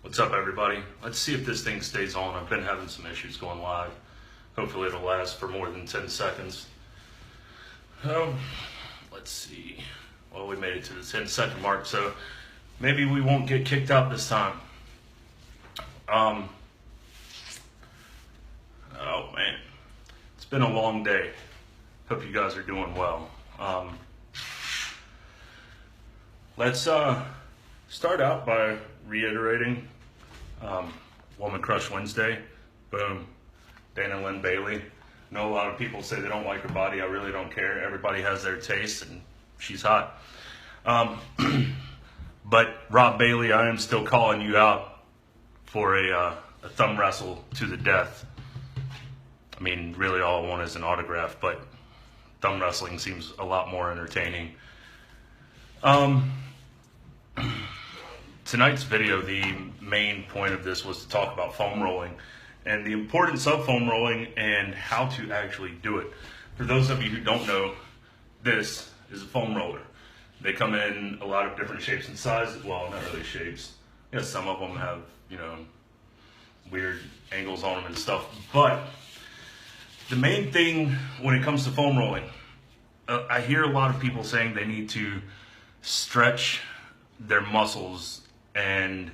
What's up, everybody? Let's see if this thing stays on. I've been having some issues going live. Hopefully it'll last for more than 10 seconds. Let's see. Well, we made it to the 10-second mark, so maybe we won't get kicked out this time. Oh man, it's been a long day. Hope you guys are doing well. Let's start out by reiterating Woman Crush Wednesday. Boom. Dana Lynn Bailey. I know a lot of people say they don't like her body. I really don't care. Everybody has their taste, and she's hot. But Rob Bailey, I am still calling you out for a thumb wrestle to the death. I mean, really all I want is an autograph, but thumb wrestling seems a lot more entertaining. Tonight's video, the main point of this was to talk about foam rolling and the importance of foam rolling and how to actually do it. For those of you who don't know, this is a foam roller. They come in a lot of different shapes and sizes. Well, not really shapes. Yes, some of them have, weird angles on them and stuff. But the main thing when it comes to foam rolling, I hear a lot of people saying they need to stretch their muscles and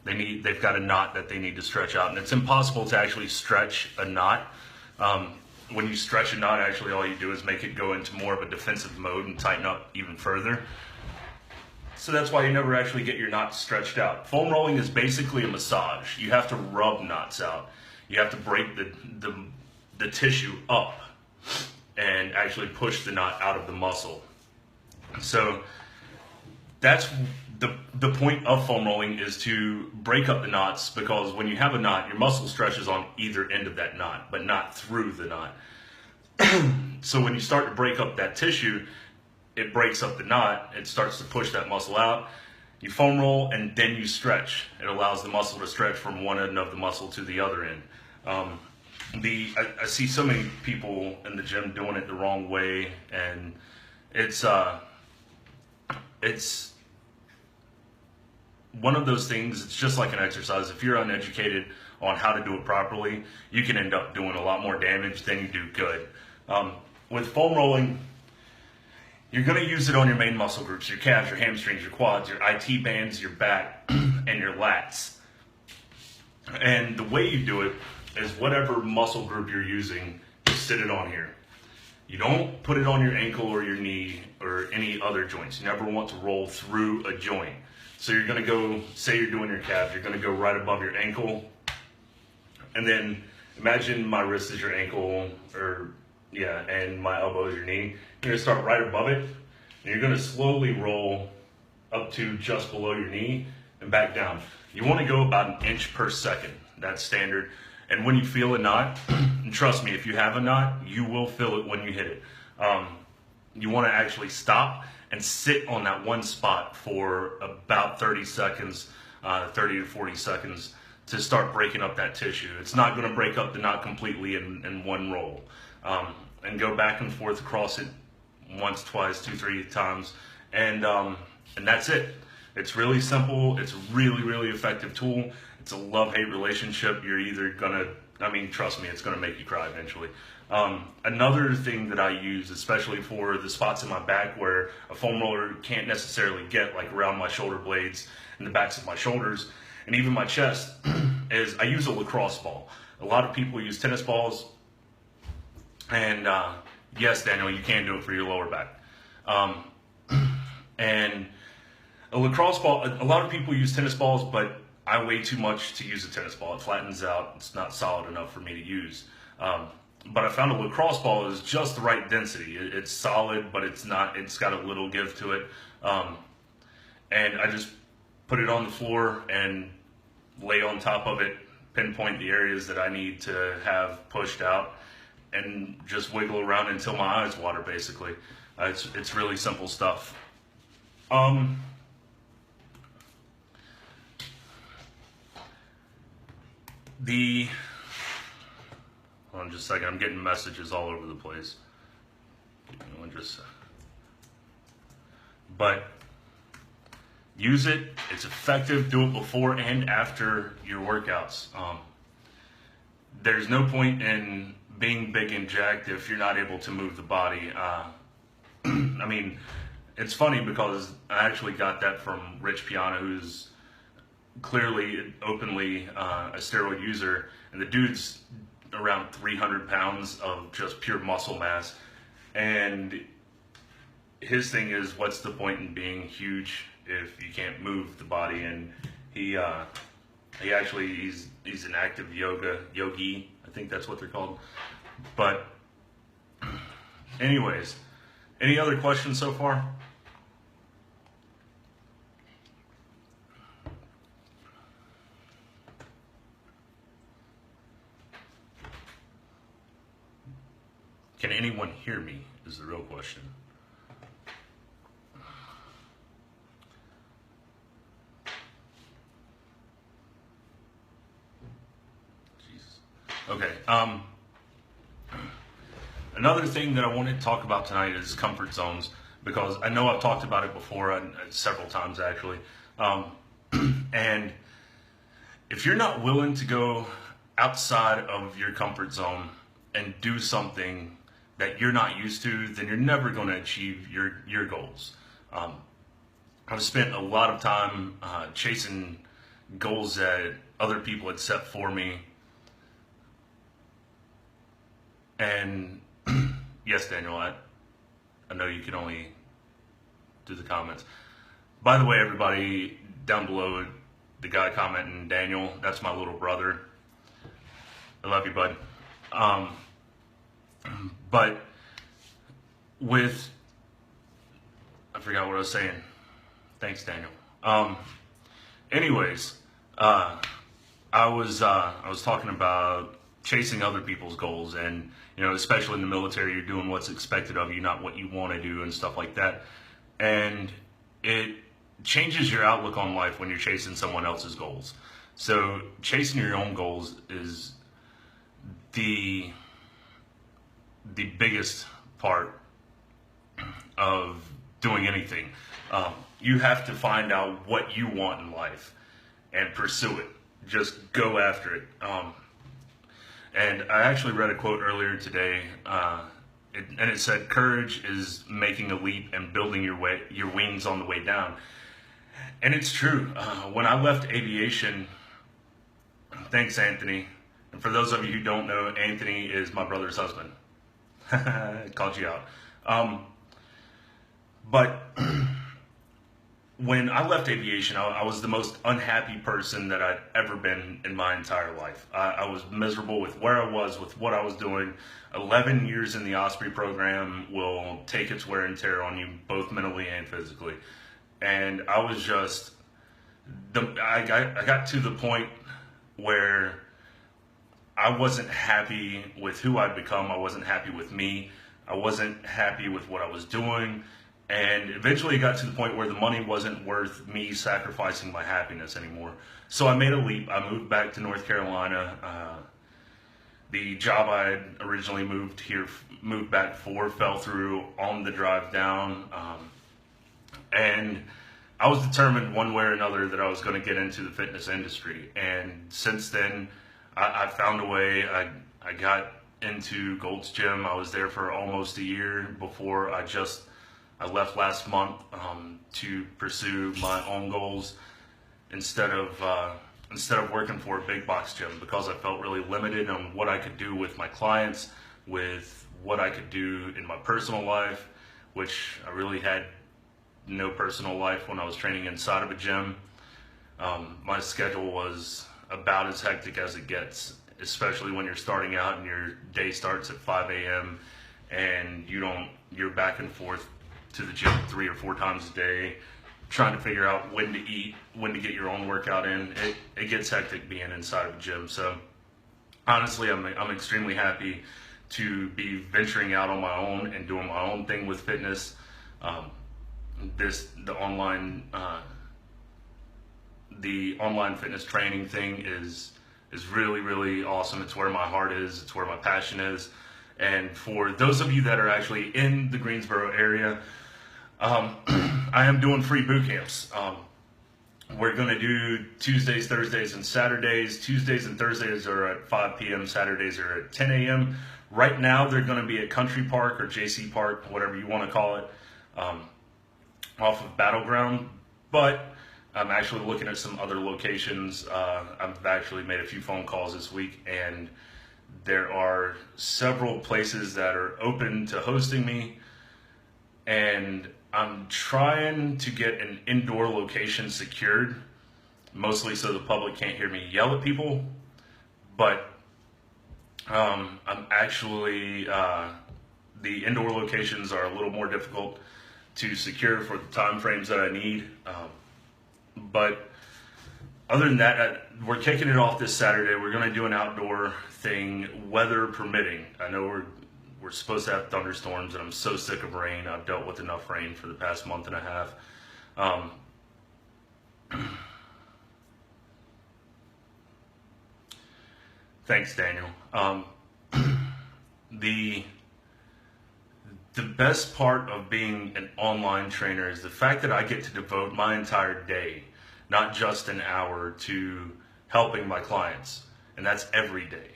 they've got a knot that they need to stretch out, and it's impossible to actually stretch a knot. When you stretch a knot, actually all you do is make it go into more of a defensive mode and tighten up even further. So that's why you never actually get your knots stretched out. Foam rolling is basically a massage. You have to rub knots out. You have to break the tissue up and actually push the knot out of the muscle. So that's the point of foam rolling, is to break up the knots, because when you have a knot, your muscle stretches on either end of that knot, but not through the knot. So when you start to break up that tissue, it breaks up the knot, it starts to push that muscle out. You foam roll and then you stretch. It allows the muscle to stretch from one end of the muscle to the other end. I see so many people in the gym doing it the wrong way, and it's one of those things. It's just like an exercise. If you're uneducated on how to do it properly, you can end up doing a lot more damage than you do good. With foam rolling, you're going to use it on your main muscle groups: your calves, your hamstrings, your quads, your IT bands, your back, and your lats. And the way you do it is whatever muscle group you're using, you sit it on here. You don't put it on your ankle or your knee or any other joints. You never want to roll through a joint. So you're going to go, say you're doing your calves, you're going to go right above your ankle. And then imagine my wrist is your ankle, and my elbow is your knee. You're going to start right above it, and you're going to slowly roll up to just below your knee and back down. You want to go about 1 inch per second. That's standard. And when you feel a knot, and trust me, if you have a knot, you will feel it when you hit it. You want to actually stop and sit on that one spot for about 30 seconds, 30 to 40 seconds, to start breaking up that tissue. It's not going to break up the knot completely in one roll. And go back and forth across it once, twice, 2, 3 times, and that's it. It's really simple. It's a really, really effective tool. It's a love-hate relationship. You're either gonna, trust me, it's gonna make you cry eventually. Another thing that I use, especially for the spots in my back where a foam roller can't necessarily get, like around my shoulder blades and the backs of my shoulders and even my chest, is I use a lacrosse ball. A lot of people use tennis balls, and yes, Daniel, you can do it for your lower back. And a lacrosse ball, a lot of people use tennis balls, but I weigh too much to use a tennis ball. It flattens out. It's not solid enough for me to use. But I found a lacrosse ball is just the right density. It's solid, but it's not. It's got a little give to it. And I just put it on the floor and lay on top of it, pinpoint the areas that I need to have pushed out, and just wiggle around until my eyes water, basically. It's really simple stuff. Hold on just a second, I'm getting messages all over the place. But use it. It's effective. Do it before and after your workouts. There's no point in being big and jacked if you're not able to move the body. I mean, it's funny because I actually got that from Rich Piana, who's clearly, openly a steroid user, and the dude's around 300 pounds of just pure muscle mass. And his thing is, what's the point in being huge if you can't move the body? And he actually, he's an active yogi, I think that's what they're called. But anyways, any other questions so far? Can anyone hear me is the real question. Jesus. Okay. Another thing that I wanted to talk about tonight is comfort zones, because I know I've talked about it before, several times actually. And if you're not willing to go outside of your comfort zone and do something that you're not used to, then you're never going to achieve your goals. I've spent a lot of time chasing goals that other people had set for me. And yes, Daniel, I know you can only do the comments. By the way, everybody down below, the guy commenting, Daniel, that's my little brother. I love you, bud. But I forgot what I was saying. Thanks, Daniel. Anyways, I was talking about chasing other people's goals, and especially in the military, you're doing what's expected of you, not what you want to do and stuff like that. And it changes your outlook on life when you're chasing someone else's goals. So chasing your own goals is the biggest part of doing anything. You have to find out what you want in life and pursue it. Just go after it. And I actually read a quote earlier today, and it said, "Courage is making a leap and building your wings on the way down." And it's true. When I left aviation, thanks, Anthony. And for those of you who don't know, Anthony is my brother's husband. Called you out. But when I left aviation, I was the most unhappy person that I'd ever been in my entire life. I was miserable with where I was, with what I was doing. 11 years in the Osprey program will take its wear and tear on you, both mentally and physically. And I was just, I got to the point where I wasn't happy with who I'd become. I wasn't happy with me. I wasn't happy with what I was doing. And eventually it got to the point where the money wasn't worth me sacrificing my happiness anymore. So I made a leap. I moved back to North Carolina. The job I had originally moved back for, fell through on the drive down. And I was determined one way or another that I was going to get into the fitness industry. And since then, I found a way. I got into Gold's Gym. I was there for almost a year before I left last month to pursue my own goals instead of working for a big box gym, because I felt really limited on what I could do with my clients, with what I could do in my personal life, which I really had no personal life when I was training inside of a gym. My schedule was about as hectic as it gets, especially when you're starting out and your day starts at 5 a.m. and you're back and forth to the gym 3 or 4 times a day, trying to figure out when to eat, when to get your own workout in. It gets hectic being inside of a gym. So honestly, I'm extremely happy to be venturing out on my own and doing my own thing with fitness. The online fitness training thing is really, really awesome. It's where my heart is. It's where my passion is. And for those of you that are actually in the Greensboro area, I am doing free boot camps. We're going to do Tuesdays, Thursdays, and Saturdays. Tuesdays and Thursdays are at 5 p.m. Saturdays are at 10 a.m. Right now, they're going to be at Country Park or JC Park, whatever you want to call it, off of Battleground. But I'm actually looking at some other locations. I've actually made a few phone calls this week, and there are several places that are open to hosting me. And I'm trying to get an indoor location secured, mostly so the public can't hear me yell at people. But I'm actually, the indoor locations are a little more difficult to secure for the time frames that I need. But other than that, we're kicking it off this Saturday. We're going to do an outdoor thing, weather permitting. I know we're supposed to have thunderstorms, and I'm so sick of rain. I've dealt with enough rain for the past month and a half. Thanks, Daniel. The best part of being an online trainer is the fact that I get to devote my entire day, not just an hour, to helping my clients. And that's every day.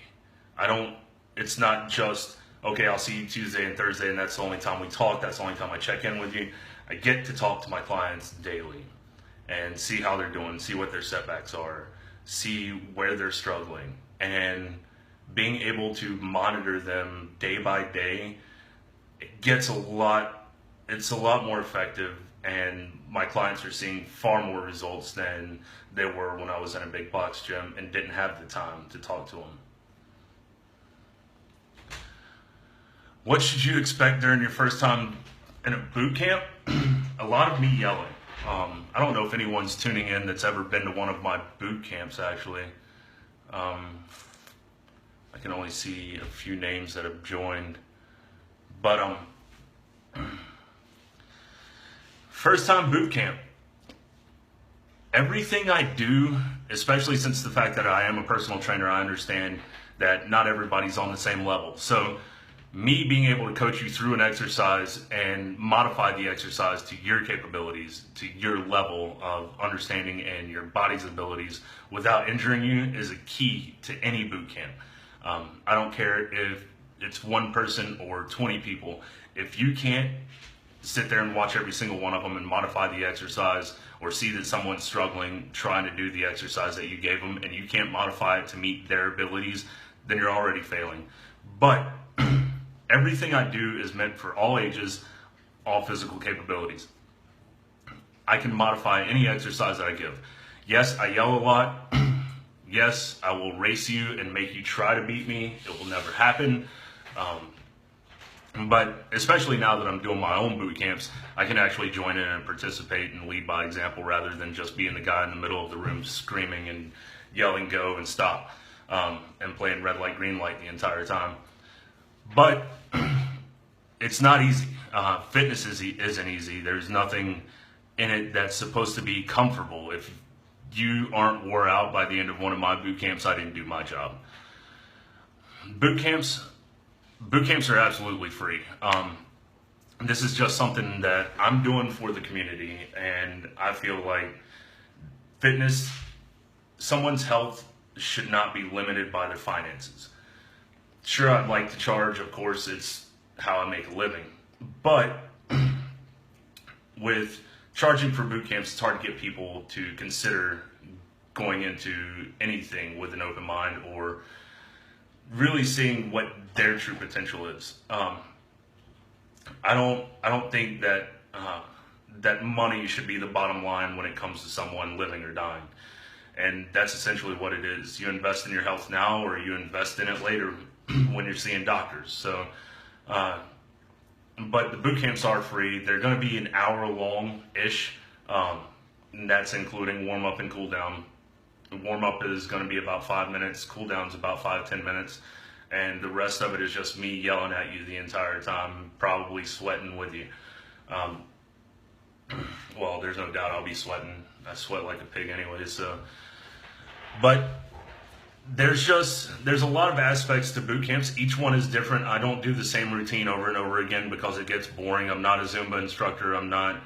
It's not just, okay, I'll see you Tuesday and Thursday, and that's the only time we talk. That's the only time I check in with you. I get to talk to my clients daily and see how they're doing, see what their setbacks are, see where they're struggling. And being able to monitor them day by day, it's a lot more effective, and my clients are seeing far more results than they were when I was in a big box gym and didn't have the time to talk to them. What should you expect during your first time in a boot camp? A lot of me yelling. I don't know if anyone's tuning in that's ever been to one of my boot camps, actually. I can only see a few names that have joined. But first time boot camp. Everything I do, especially since the fact that I am a personal trainer, I understand that not everybody's on the same level. So me being able to coach you through an exercise and modify the exercise to your capabilities, to your level of understanding and your body's abilities without injuring you is a key to any boot camp. I don't care if it's one person or 20 people. If you can't sit there and watch every single one of them and modify the exercise, or see that someone's struggling trying to do the exercise that you gave them and you can't modify it to meet their abilities, then you're already failing. But everything I do is meant for all ages, all physical capabilities. I can modify any exercise that I give. Yes, I yell a lot. Yes, I will race you and make you try to beat me. It will never happen. But especially now that I'm doing my own boot camps, I can actually join in and participate and lead by example rather than just being the guy in the middle of the room screaming and yelling go and stop, and playing red light, green light the entire time. But it's not easy. Fitness isn't easy. There's nothing in it that's supposed to be comfortable. If you aren't wore out by the end of one of my boot camps, I didn't do my job. Boot camps are absolutely free. This is just something that I'm doing for the community, and I feel like fitness, someone's health should not be limited by their finances. Sure, I'd like to charge, of course, it's how I make a living, but with charging for boot camps, it's hard to get people to consider going into anything with an open mind or really seeing what their true potential is. I don't think that that money should be the bottom line when it comes to someone living or dying, and that's essentially what it is. You invest in your health now, or you invest in it later when you're seeing doctors. So, but the boot camps are free. They're going to be an hour long ish, and that's including warm up and cool down. The warm up is going to be about 5 minutes. Cool down's about 5-10 minutes. And the rest of it is just me yelling at you the entire time, probably sweating with you. Well, there's no doubt I'll be sweating. I sweat like a pig anyway. So, but there's a lot of aspects to boot camps. Each one is different. I don't do the same routine over and over again because it gets boring. I'm not a Zumba instructor. I'm not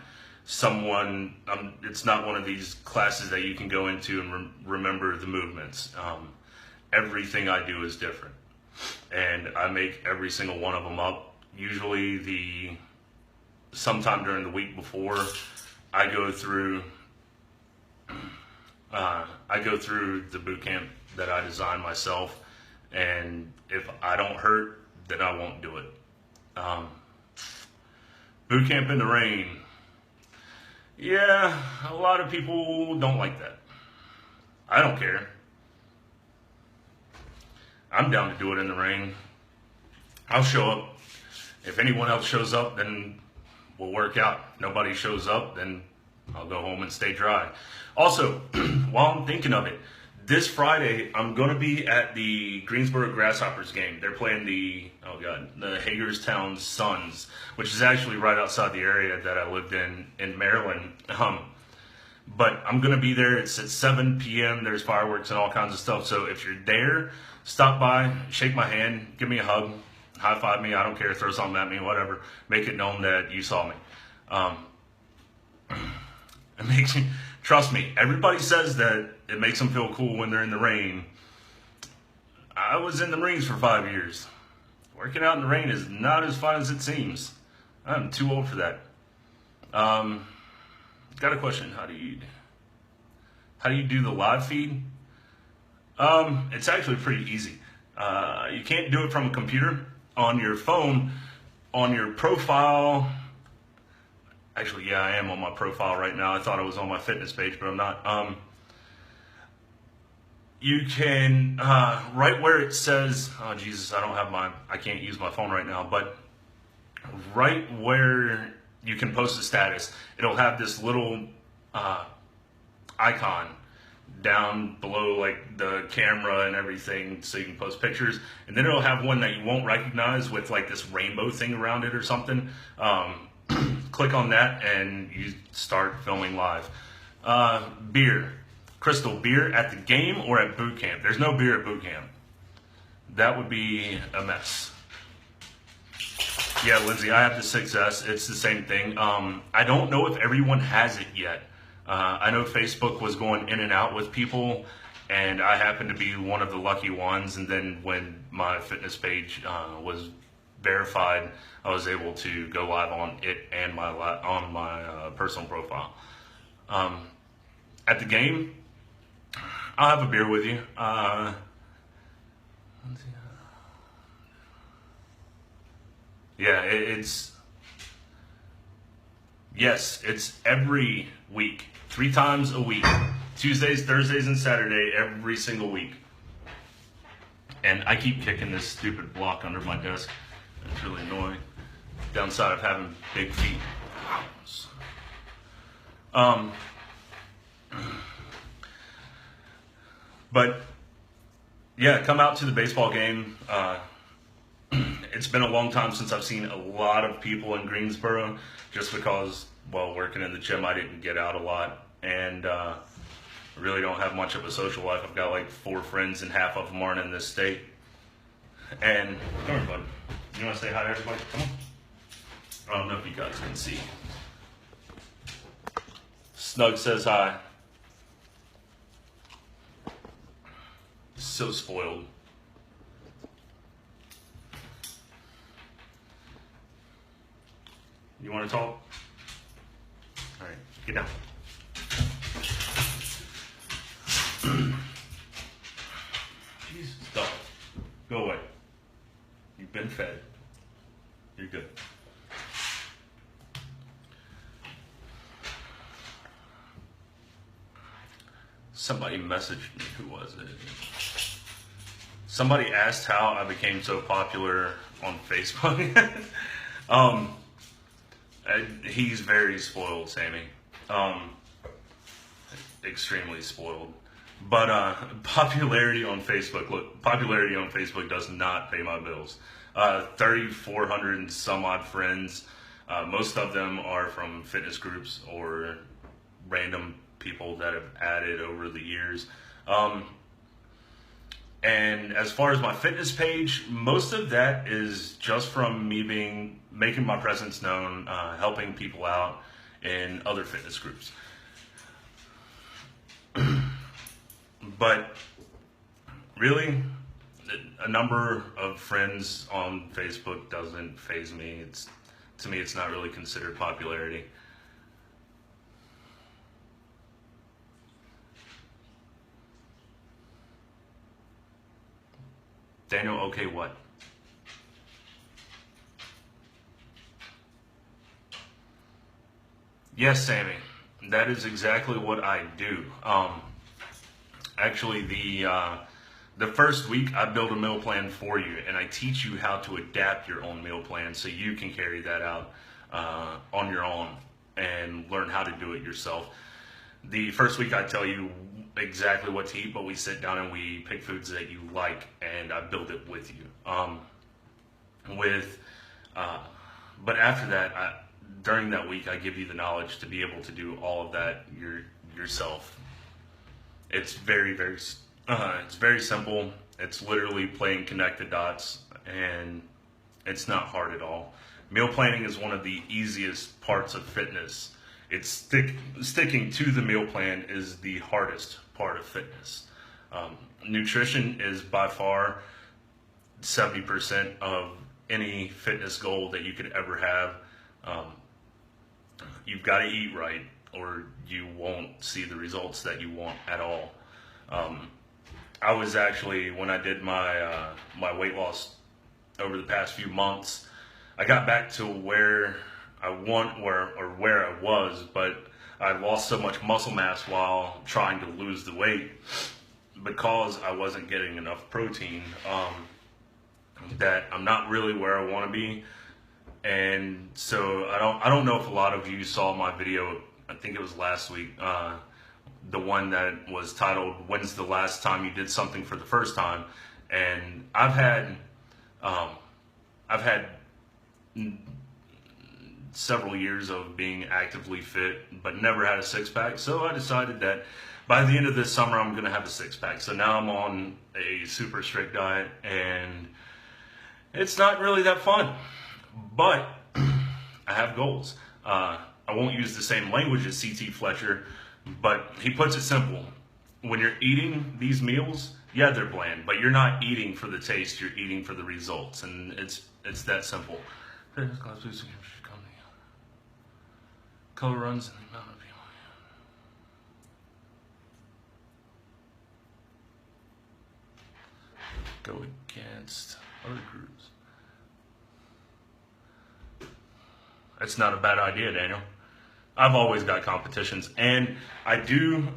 someone. It's not one of these classes that you can go into and remember the movements. Everything I do is different, and I make every single one of them up. Usually sometime during the week before, I go through the boot camp that I designed myself, and if I don't hurt, then I won't do it. Boot camp in the rain. Yeah, a lot of people don't like that. I don't care. I'm down to do it in the rain. I'll show up. If anyone else shows up, then we'll work out. If nobody shows up, then I'll go home and stay dry. Also, while I'm thinking of it, this Friday I'm going to be at the Greensboro Grasshoppers game. They're playing the Hagerstown Suns, which is actually right outside the area that I lived in Maryland. But I'm going to be there. It's at 7 p.m. There's fireworks and all kinds of stuff. So if you're there, stop by, shake my hand, give me a hug, high five me. I don't care. Throw something at me, whatever. Make it known that you saw me. It makes me, trust me, everybody says that it makes them feel cool when they're in the rain. I was in the Marines for 5 years. Working out in the rain is not as fun as it seems. I'm too old for that. Got a question. How do you do the live feed? It's actually pretty easy. You can't do it from a computer. On your phone, on your profile. Actually, yeah, I am on my profile right now. I thought I was on my fitness page, but I'm not. You can, right where it says, oh Jesus, I can't use my phone right now, but right where you can post a status, it'll have this little icon down below like the camera and everything, so you can post pictures, and then it'll have one that you won't recognize with like this rainbow thing around it or something. Click on that and you start filming live. Beer. Crystal, beer at the game or at boot camp? There's no beer at boot camp. That would be a mess. Yeah, Lindsay, I have the 6S. It's the same thing. I don't know if everyone has it yet. I know Facebook was going in and out with people, and I happened to be one of the lucky ones. And then when my fitness page was verified, I was able to go live on it and on my personal profile. At the game, I'll have a beer with you. Yeah, it's every week, 3 times a week, Tuesdays, Thursdays, and Saturday, every single week. And I keep kicking this stupid block under my desk. It's really annoying. Downside of having big feet. But yeah, come out to the baseball game. It's been a long time since I've seen a lot of people in Greensboro, just because, well, working in the gym, I didn't get out a lot, and I really don't have much of a social life. I've got like 4 friends, and half of them aren't in this state. And come here, bud. You want to say hi to everybody? Come on. I don't know if you guys can see. Snug says hi. So spoiled. You want to talk? All right, get down. Jesus, dog. Go away. You've been fed. You're good. Somebody messaged me. Who was it? Somebody asked how I became so popular on Facebook. He's very spoiled, Sammy. Extremely spoiled. But popularity on Facebook does not pay my bills. 3,400 and some odd friends. Most of them are from fitness groups or random people that have added over the years. And as far as my fitness page, most of that is just from me making my presence known, helping people out in other fitness groups. But really, a number of friends on Facebook doesn't faze me. To me, it's not really considered popularity. Daniel, okay, what? Yes, Sammy, that is exactly what I do. Actually, the first week I build a meal plan for you, and I teach you how to adapt your own meal plan so you can carry that out on your own and learn how to do it yourself. The first week I tell you exactly what to eat, but we sit down and we pick foods that you like, and I build it with you. But after that, during that week, I give you the knowledge to be able to do all of that yourself. It's it's very simple. It's literally playing connect the dots, and it's not hard at all. Meal planning is one of the easiest parts of fitness. It's sticking to the meal plan is the hardest part of fitness. Nutrition is by far 70% of any fitness goal that you could ever have. You've got to eat right, or you won't see the results that you want at all. I was actually, when I did my weight loss over the past few months, I got back to where I was, but I lost so much muscle mass while trying to lose the weight because I wasn't getting enough protein, that I'm not really where I want to be. And so I don't know if a lot of you saw my video. I think it was last week, the one that was titled "When's the last time you did something for the first time?" And I've had several years of being actively fit, but never had a six-pack. So I decided that by the end of this summer, I'm going to have a six-pack. So now I'm on a super strict diet, and it's not really that fun. But I have goals. I won't use the same language as C.T. Fletcher, but he puts it simple. When you're eating these meals, yeah, they're bland, but you're not eating for the taste, you're eating for the results, and it's that simple. Color runs and the amount of people. Go against other groups. That's not a bad idea, Daniel. I've always got competitions, and I do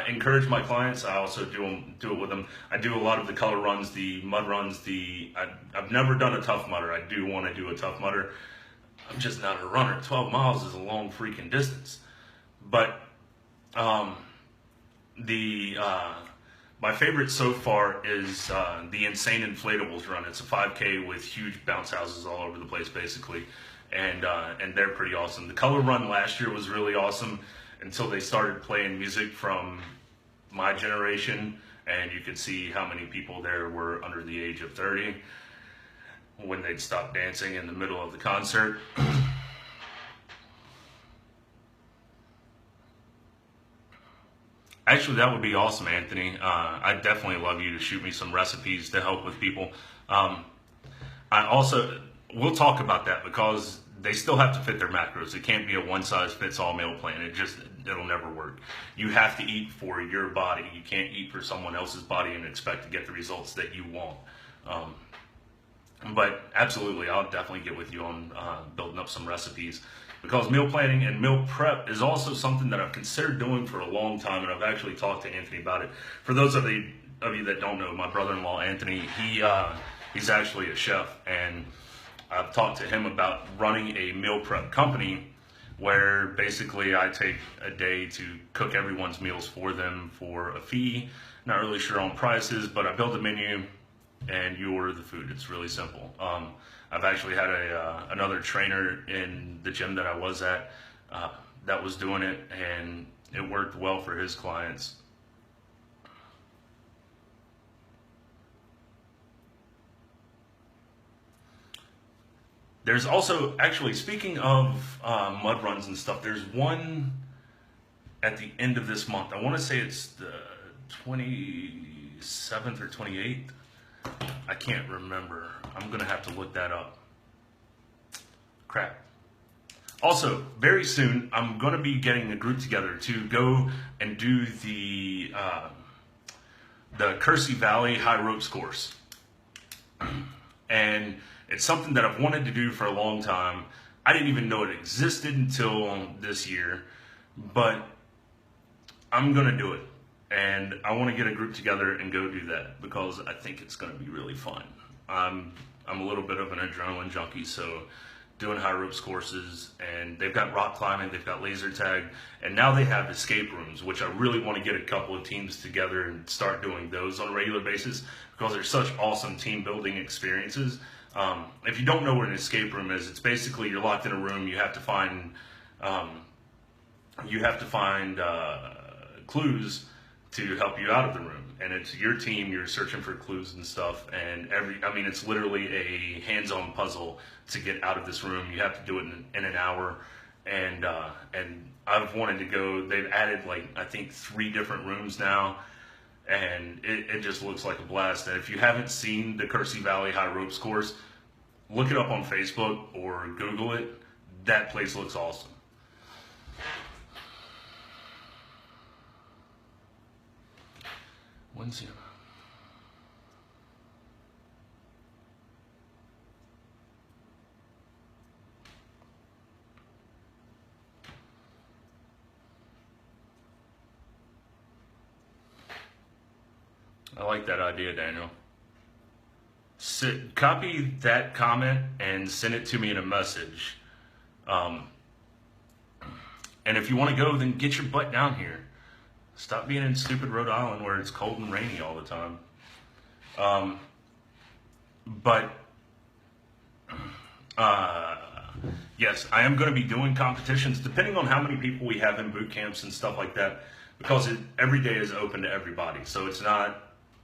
encourage my clients. I also do it with them. I do a lot of the color runs, the mud runs. I've never done a Tough Mudder. I do want to do a Tough Mudder. I'm just not a runner. 12 miles is a long freaking distance. But my favorite so far is the Insane Inflatables run. It's a 5K with huge bounce houses all over the place, basically, and they're pretty awesome. The color run last year was really awesome until they started playing music from my generation, and you could see how many people there were under the age of 30 when they'd stop dancing in the middle of the concert. Actually, that would be awesome, Anthony. I'd definitely love you to shoot me some recipes to help with people. We'll talk about that because they still have to fit their macros. It can't be a one-size-fits-all meal plan. It'll never work. You have to eat for your body. You can't eat for someone else's body and expect to get the results that you want. But absolutely, I'll definitely get with you on building up some recipes, because meal planning and meal prep is also something that I've considered doing for a long time, and I've actually talked to Anthony about it. For those of you that don't know, my brother-in-law Anthony, he's actually a chef, and I've talked to him about running a meal prep company where basically I take a day to cook everyone's meals for them for a fee. Not really sure on prices, but I build a menu and you order the food. It's really simple. I've actually had another trainer in the gym that I was at that was doing it, and it worked well for his clients. There's also, actually, speaking of mud runs and stuff, there's one at the end of this month. I want to say it's the 27th or 28th. I can't remember. I'm going to have to look that up. Crap. Also, very soon, I'm going to be getting a group together to go and do the Kersey Valley High Ropes course. And it's something that I've wanted to do for a long time. I didn't even know it existed until this year, but I'm going to do it. And I want to get a group together and go do that because I think it's going to be really fun. I'm a little bit of an adrenaline junkie, so doing high ropes courses, and they've got rock climbing, they've got laser tag, and now they have escape rooms, which I really want to get a couple of teams together and start doing those on a regular basis because they're such awesome team building experiences. If you don't know what an escape room is, it's basically you're locked in a room. You have to find clues to help you out of the room, and it's your team. You're searching for clues and stuff, and it's literally a hands-on puzzle to get out of this room. You have to do it in an hour, and I've wanted to go. They've added I think 3 different rooms now, and it just looks like a blast. And if you haven't seen the Kersey Valley High Ropes course, look it up on Facebook or Google it. That place looks awesome. When's it? I like that idea, Daniel. Copy that comment and send it to me in a message. And if you want to go, then get your butt down here. Stop being in stupid Rhode Island where it's cold and rainy all the time. Yes, I am going to be doing competitions depending on how many people we have in boot camps and stuff like that, because every day is open to everybody. So it's not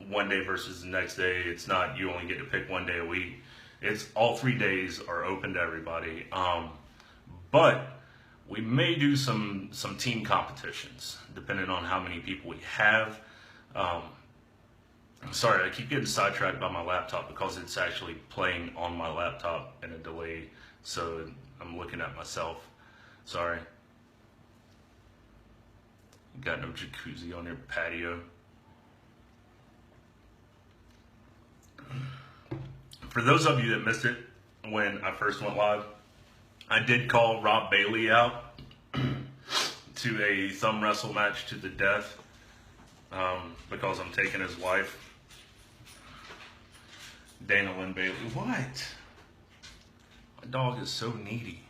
one day versus the next day. It's not you only get to pick one day a week. It's all 3 days are open to everybody. But we may do some team competitions depending on how many people we have. Sorry, I keep getting sidetracked by my laptop because it's actually playing on my laptop in a delay, so I'm looking at myself. Sorry. Got no jacuzzi on your patio. For those of you that missed it when I first went live, I did call Rob Bailey out to a thumb wrestle match to the death because I'm taking his wife, Dana Lynn Bailey. What? My dog is so needy.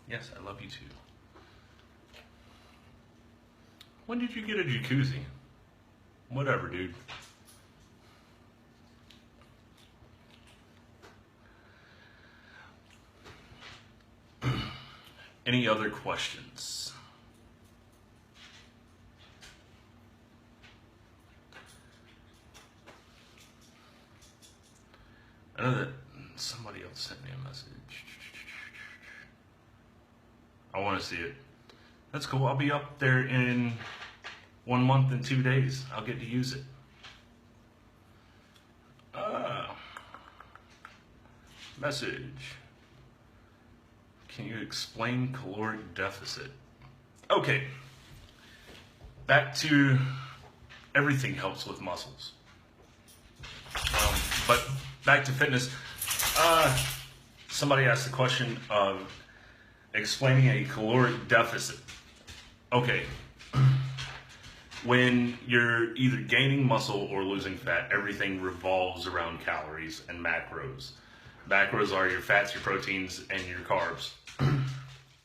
Yes, I love you too. When did you get a jacuzzi? Whatever, dude. Any other questions? I know that somebody else sent me a message. I want to see it. That's cool. I'll be up there in 1 month and 2 days. I'll get to use it. Message. Can you explain caloric deficit? Okay. Back to everything helps with muscles. But back to fitness. Somebody asked the question of explaining a caloric deficit. Okay. When you're either gaining muscle or losing fat, everything revolves around calories and macros. Macros are your fats, your proteins, and your carbs.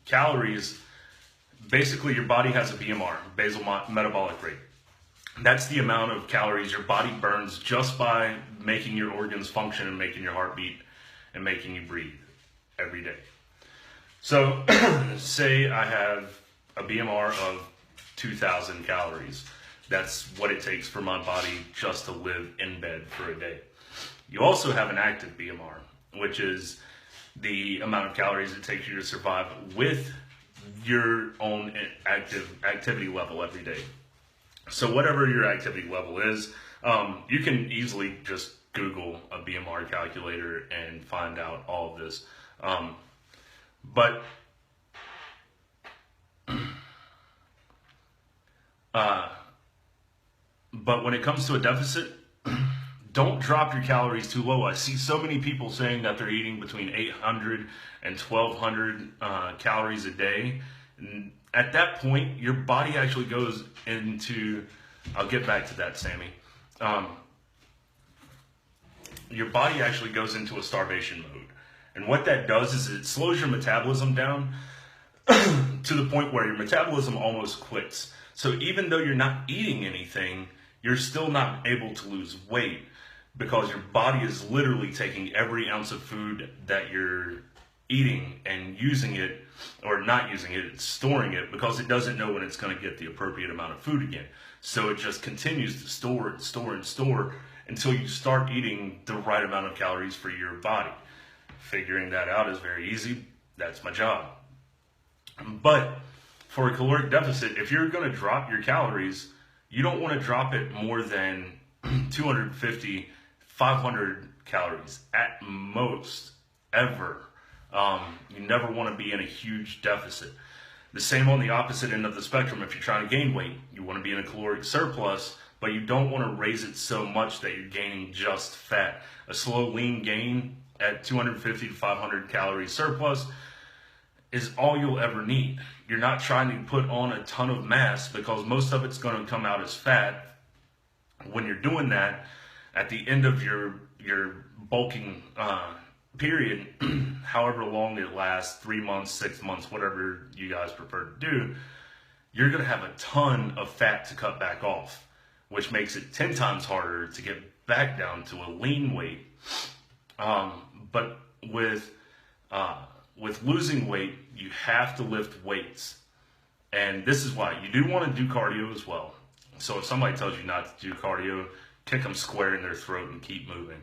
Calories, basically your body has a BMR, basal metabolic rate. That's the amount of calories your body burns just by making your organs function and making your heart beat and making you breathe every day. So say I have a BMR of 2,000 calories. That's what it takes for my body just to live in bed for a day. You also have an active BMR, which is the amount of calories it takes you to survive with your own activity level every day. So whatever your activity level is, you can easily just Google a BMR calculator and find out all of this. But when it comes to a deficit, don't drop your calories too low. I see so many people saying that they're eating between 800 and 1200 calories a day. And at that point, your body actually goes into, I'll get back to that, Sammy. Your body actually goes into a starvation mode. And what that does is it slows your metabolism down to the point where your metabolism almost quits. So even though you're not eating anything, you're still not able to lose weight because your body is literally taking every ounce of food that you're eating and using it, or not using it, it's storing it because it doesn't know when it's going to get the appropriate amount of food again. So it just continues to store and store and store until you start eating the right amount of calories for your body. Figuring that out is very easy. That's my job. But for a caloric deficit, if you're going to drop your calories, you don't want to drop it more than 250, 500 calories at most, ever. You never want to be in a huge deficit. The same on the opposite end of the spectrum. If you're trying to gain weight, you want to be in a caloric surplus, but you don't want to raise it so much that you're gaining just fat. A slow, lean gain at 250 to 500 calories surplus is all you'll ever need. You're not trying to put on a ton of mass because most of it's going to come out as fat. When you're doing that, at the end of your bulking period, however long it lasts, 3 months, 6 months, whatever you guys prefer to do, you're going to have a ton of fat to cut back off, which makes it 10 times harder to get back down to a lean weight. But with losing weight, you have to lift weights. And this is why you do want to do cardio as well. So if somebody tells you not to do cardio, kick them square in their throat and keep moving.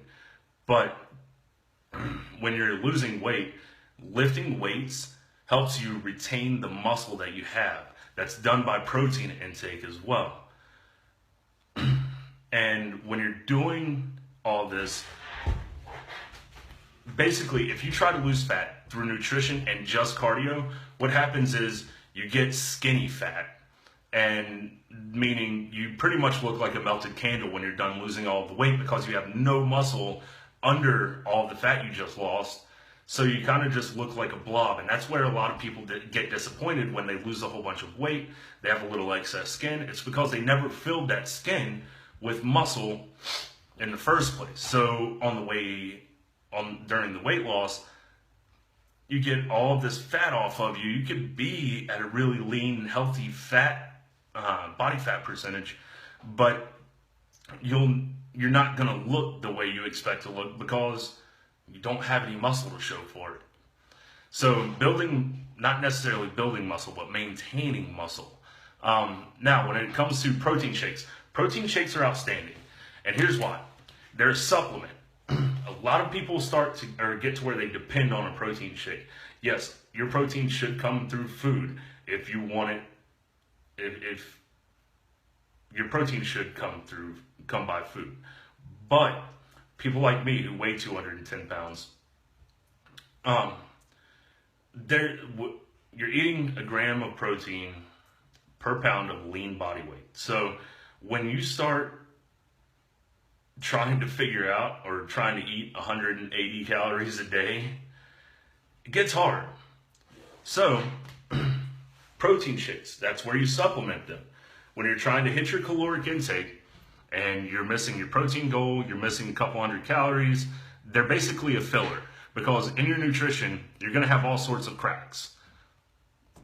But when you're losing weight, lifting weights helps you retain the muscle that you have. That's done by protein intake as well. And when you're doing all this, basically, if you try to lose fat through nutrition and just cardio, what happens is you get skinny fat. And meaning you pretty much look like a melted candle when you're done losing all of the weight because you have no muscle under all the fat you just lost. So you kind of just look like a blob. And that's where a lot of people get disappointed when they lose a whole bunch of weight. They have a little excess skin. It's because they never filled that skin with muscle in the first place. So during the weight loss, you get all of this fat off of you. You could be at a really lean, healthy fat, body fat percentage, but you're not going to look the way you expect to look because you don't have any muscle to show for it. So not necessarily building muscle, but maintaining muscle. Now, when it comes to protein shakes are outstanding. And here's why. They're a supplement. A lot of people get to where they depend on a protein shake. Yes, your protein should come through food if you want it. If your protein should come by food. But people like me who weigh 210 pounds, you're eating a gram of protein per pound of lean body weight. So when you start trying to figure out or trying to eat 180 calories a day, it gets hard. So protein shakes, that's where you supplement them. When you're trying to hit your caloric intake and you're missing your protein goal, you're missing a couple hundred calories, they're basically a filler because in your nutrition, you're going to have all sorts of cracks.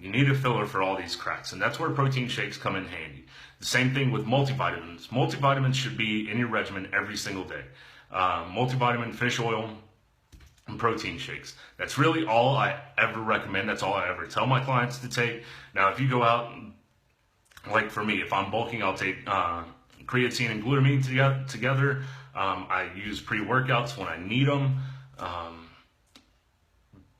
You need a filler for all these cracks, and that's where protein shakes come in handy. The same thing with multivitamins. Multivitamins should be in your regimen every single day. Multivitamin, fish oil, and protein shakes. That's really all I ever recommend. That's all I ever tell my clients to take. Now, if you go out, like for me, if I'm bulking, I'll take creatine and glutamine together. I use pre-workouts when I need them.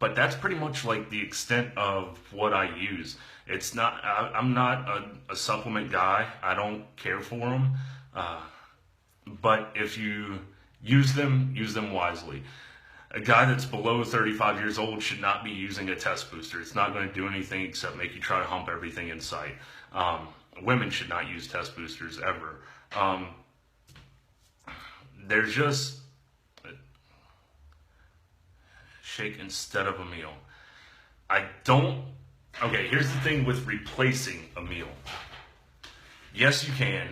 But that's pretty much like the extent of what I use. It's not, I'm not a supplement guy. I don't care for them. But if you use them wisely. A guy that's below 35 years old should not be using a test booster. It's not going to do anything except make you try to hump everything in sight. Women should not use test boosters ever. There's just shake instead of a meal. Okay, here's the thing with replacing a meal. Yes, you can,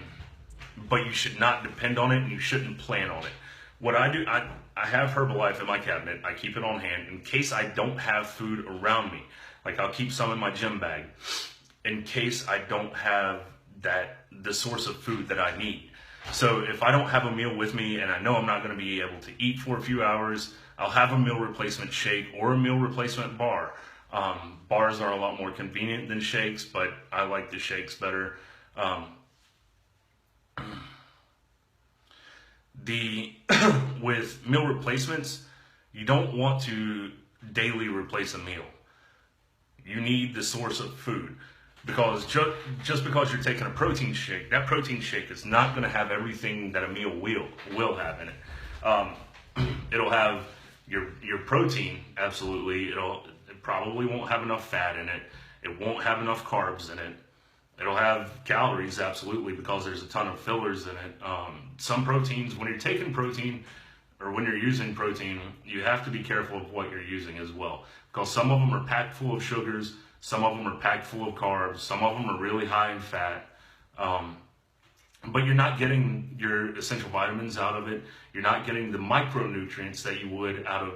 but you should not depend on it and you shouldn't plan on it. What I do, I have Herbalife in my cabinet. I keep it on hand in case I don't have food around me. Like I'll keep some in my gym bag in case I don't have the source of food that I need. So if I don't have a meal with me and I know I'm not going to be able to eat for a few hours, I'll have a meal replacement shake or a meal replacement bar. Bars are a lot more convenient than shakes, but I like the shakes better. With meal replacements, you don't want to daily replace a meal. You need the source of food. Because just because you're taking a protein shake, that protein shake is not going to have everything that a meal will have in it. It'll have your protein, absolutely. It probably won't have enough fat in it. It won't have enough carbs in it. It'll have calories, absolutely, because there's a ton of fillers in it. Some proteins, when you're taking protein or when you're using protein, you have to be careful of what you're using as well. Because some of them are packed full of sugars. Some of them are packed full of carbs. Some of them are really high in fat. But you're not getting your essential vitamins out of it. You're not getting the micronutrients that you would out of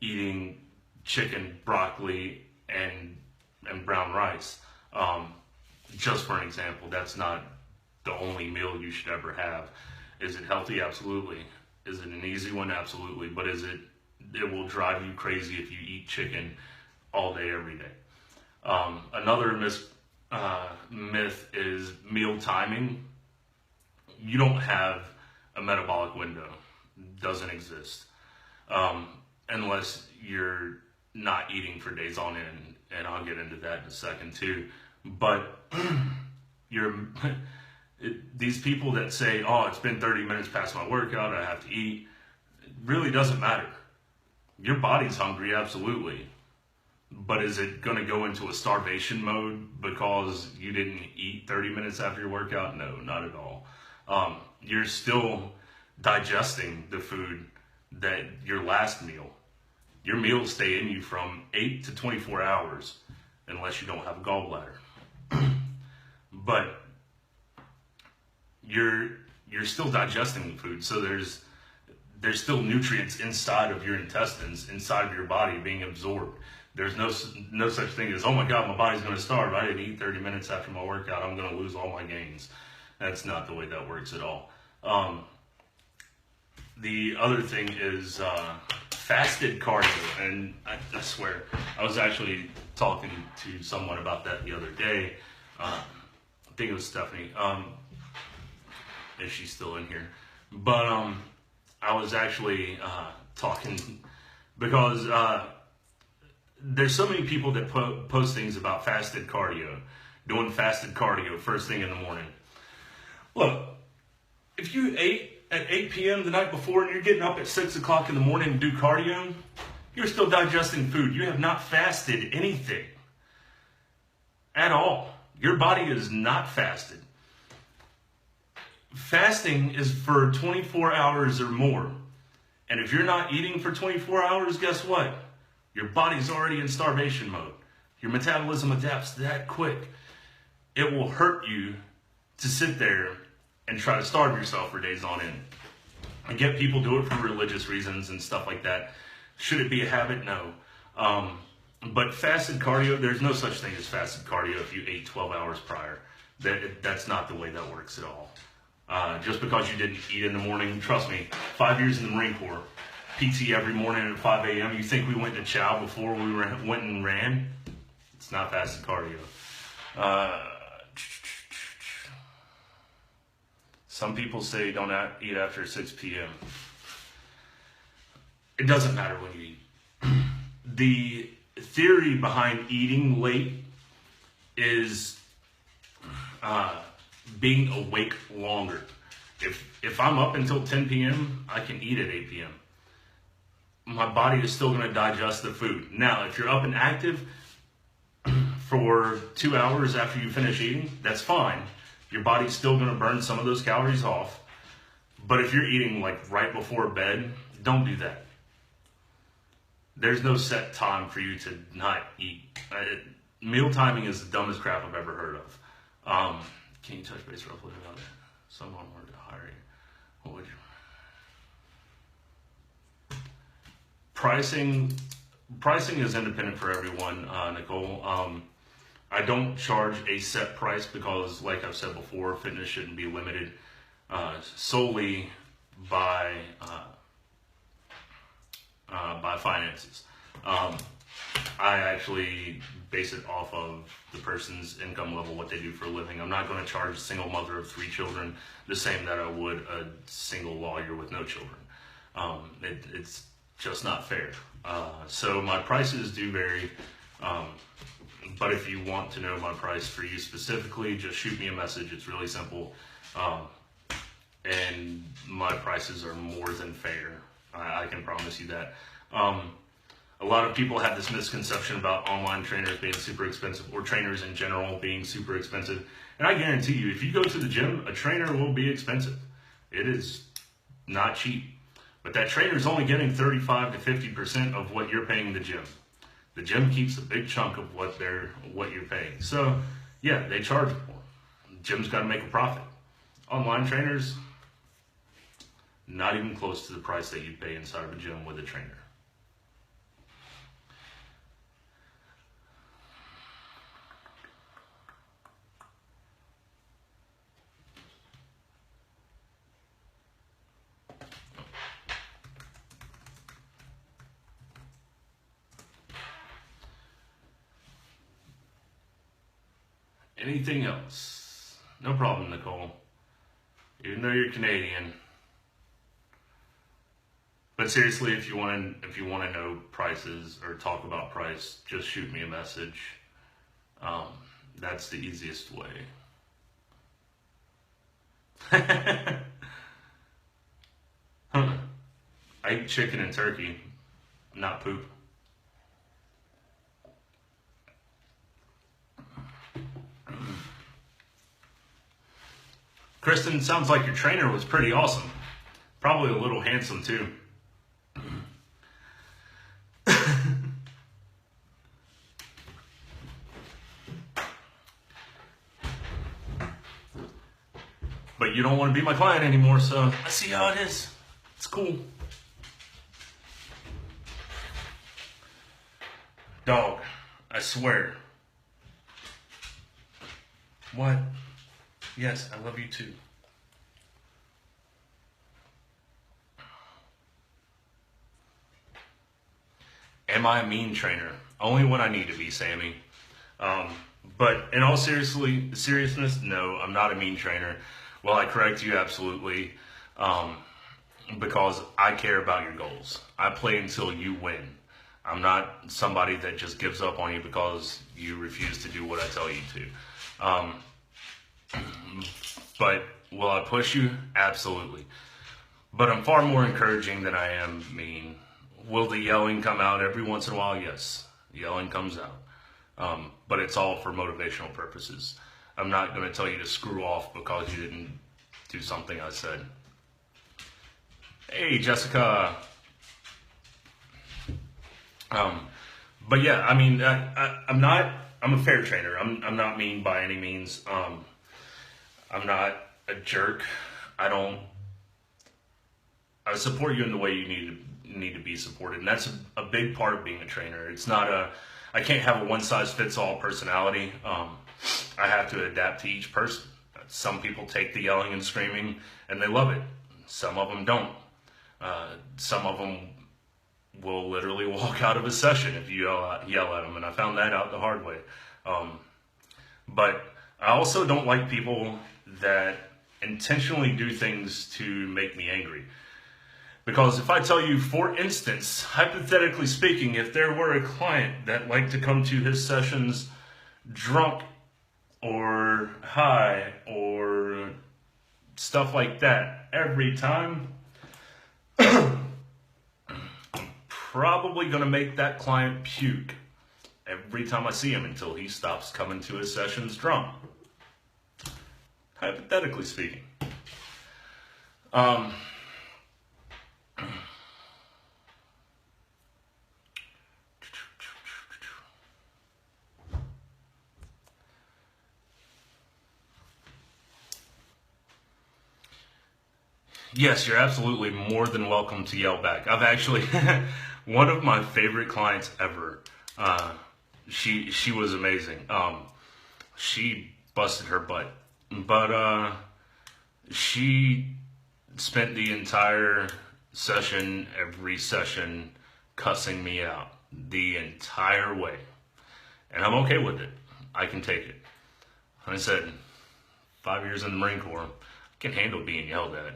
eating chicken, broccoli, and brown rice. Just for an example, that's not the only meal you should ever have. Is it healthy? Absolutely. Is it an easy one? Absolutely. But it will drive you crazy if you eat chicken all day, every day. Another myth is meal timing. You don't have a metabolic window. It doesn't exist. Unless you're not eating for days on end, and I'll get into that in a second too. But these people that say, oh, it's been 30 minutes past my workout, I have to eat, it really doesn't matter. Your body's hungry, absolutely. But is it going to go into a starvation mode because you didn't eat 30 minutes after your workout? No, not at all. You're still digesting the food that your last meal. Your meals stay in you from 8 to 24 hours unless you don't have a gallbladder. But you're still digesting the food, so there's still nutrients inside of your intestines, inside of your body being absorbed. There's no such thing as, oh my God, my body's going to starve. I didn't eat 30 minutes after my workout. I'm going to lose all my gains. That's not the way that works at all. The other thing is fasted cardio. And I swear, I was actually talking to someone about that the other day. I think it was Stephanie. If she's still in here. But I was actually talking because there's so many people that post things about fasted cardio, doing fasted cardio first thing in the morning. Look, if you ate at 8 p.m. the night before and you're getting up at 6 o'clock in the morning to do cardio, you're still digesting food. You have not fasted anything at all. Your body is not fasted. Fasting is for 24 hours or more. And if you're not eating for 24 hours, guess what? Your body's already in starvation mode. Your metabolism adapts that quick. It will hurt you to sit there and try to starve yourself for days on end. I get people do it for religious reasons and stuff like that. Should it be a habit? No. But fasted cardio, there's no such thing as fasted cardio if you ate 12 hours prior. That's not the way that works at all. Just because you didn't eat in the morning, trust me, 5 years in the Marine Corps, PT every morning at 5 a.m. You think we went to chow before we went and ran? It's not fasted cardio. Some people say don't eat after 6 p.m. It doesn't matter when you eat. the theory behind eating late is being awake longer. If I'm up until 10 p.m., I can eat at 8 p.m. My body is still going to digest the food. Now, if you're up and active for 2 hours after you finish eating, that's fine. Your body's still going to burn some of those calories off. But if you're eating like right before bed, don't do that. There's no set time for you to not eat. Meal timing is the dumbest crap I've ever heard of. Can you touch base roughly about it? Someone wanted to hire you. What would you? Pricing is independent for everyone, Nicole. I don't charge a set price because, like I've said before, fitness shouldn't be limited solely by finances. I actually base it off of the person's income level, what they do for a living. I'm not going to charge a single mother of 3 children the same that I would a single lawyer with no children. It's just not fair. So my prices do vary. But if you want to know my price for you specifically, just shoot me a message. It's really simple. And my prices are more than fair. I can promise you that. A lot of people have this misconception about online trainers being super expensive, or trainers in general being super expensive. And I guarantee you, if you go to the gym, a trainer will be expensive. It is not cheap. But that trainer is only getting 35 to 50% of what you're paying the gym. The gym keeps a big chunk of what you're paying. So yeah, they charge more. The gym's got to make a profit. Online trainers, not even close to the price that you pay inside of a gym with a trainer. Anything else? No problem, Nicole. Even though you're Canadian. But seriously, if you want to know prices or talk about price, just shoot me a message. That's the easiest way. I eat chicken and turkey, not poop. Kristen, sounds like your trainer was pretty awesome. Probably a little handsome too. But you don't want to be my client anymore, so I see how it is. It's cool. Dog, I swear. What? Yes, I love you too. Am I a mean trainer? Only when I need to be, Sammy. But in all seriousness, no, I'm not a mean trainer. Well, I correct you absolutely, because I care about your goals. I play until you win. I'm not somebody that just gives up on you because you refuse to do what I tell you to. But will I push you? Absolutely. But I'm far more encouraging than I am mean. Will the yelling come out every once in a while? Yes, yelling comes out. But it's all for motivational purposes. I'm not going to tell you to screw off because you didn't do something I said. Hey, Jessica. But yeah, I mean, I'm a fair trainer. I'm not mean by any means. I'm not a jerk. I support you in the way you need to be supported, and that's a big part of being a trainer. It's not I can't have a one-size-fits-all personality. I have to adapt to each person. Some people take the yelling and screaming and they love it. Some of them don't. Some of them will literally walk out of a session if you yell at them, and I found that out the hard way. But I also don't like people that intentionally do things to make me angry. Because if I tell you, for instance, hypothetically speaking, if there were a client that liked to come to his sessions drunk or high or stuff like that every time, I'm probably going to make that client puke every time I see him until he stops coming to his sessions drunk. Hypothetically speaking. Yes, you're absolutely more than welcome to yell back. I've actually, one of my favorite clients ever, she was amazing. She busted her butt, but she spent the entire session, every session, cussing me out the entire way. And I'm okay with it. I can take it. I said, 5 years in the Marine Corps, I can handle being yelled at.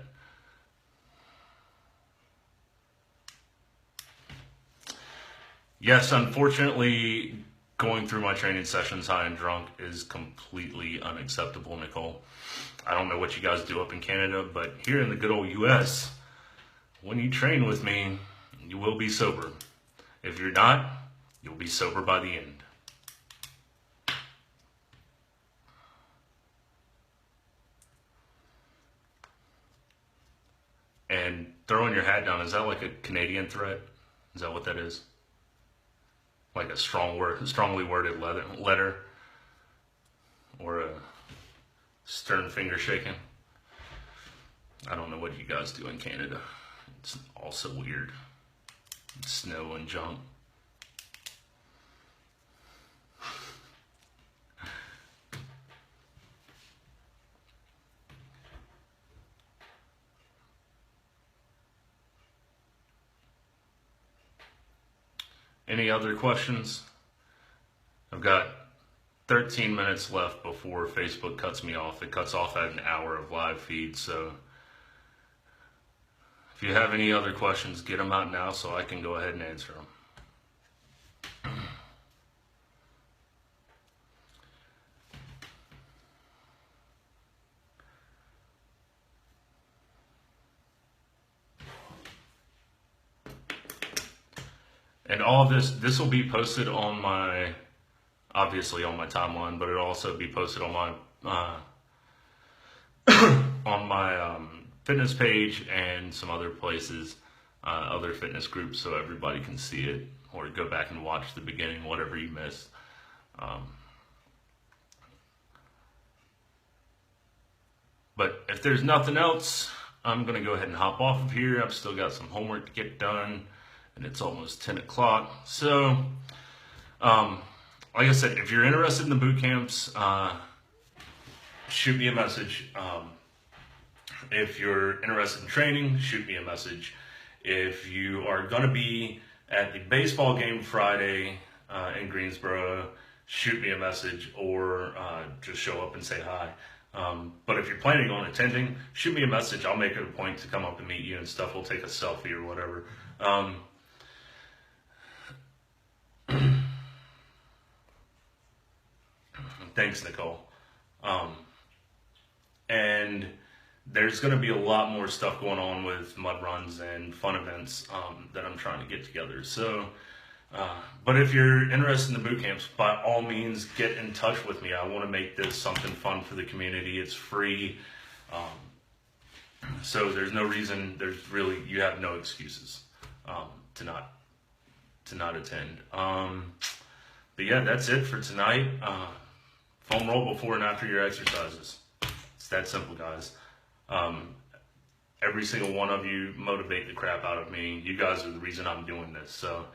Yes, unfortunately, going through my training sessions high and drunk is completely unacceptable, Nicole. I don't know what you guys do up in Canada, but here in the good old US, when you train with me, you will be sober. If you're not, you'll be sober by the end. And throwing your hat down, is that like a Canadian threat? Is that what that is? Like a strongly worded letter, or a stern finger shaking? I don't know what you guys do in Canada. It's also weird. Snow and junk. Any other questions? I've got 13 minutes left before Facebook cuts me off. It cuts off at an hour of live feed, so if you have any other questions, get them out now so I can go ahead and answer them. And all of this will be posted on my, obviously on my timeline, but it'll also be posted on my on my fitness page and some other places, other fitness groups, so everybody can see it or go back and watch the beginning, whatever you missed. But if there's nothing else, I'm gonna go ahead and hop off of here. I've still got some homework to get done, and it's almost 10 o'clock. So, like I said, if you're interested in the boot camps, shoot me a message. If you're interested in training, shoot me a message. If you are going to be at the baseball game Friday in Greensboro, shoot me a message, or just show up and say hi. But if you're planning on attending, shoot me a message. I'll make it a point to come up and meet you and stuff. We'll take a selfie or whatever. Thanks, Nicole. And there's going to be a lot more stuff going on with mud runs and fun events that I'm trying to get together. So, but if you're interested in the boot camps, by all means, get in touch with me. I want to make this something fun for the community. It's free. So there's no reason, you have no excuses to not attend. But yeah, that's it for tonight. Foam roll before and after your exercises. It's that simple, guys. Every single one of you motivate the crap out of me. You guys are the reason I'm doing this. So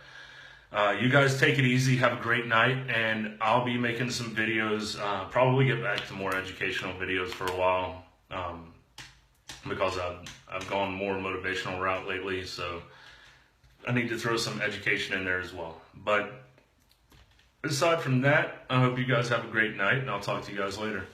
you guys take it easy. Have a great night. And I'll be making some videos. Probably get back to more educational videos for a while. Because I've gone more motivational route lately. So I need to throw some education in there as well. But aside from that, I hope you guys have a great night, and I'll talk to you guys later.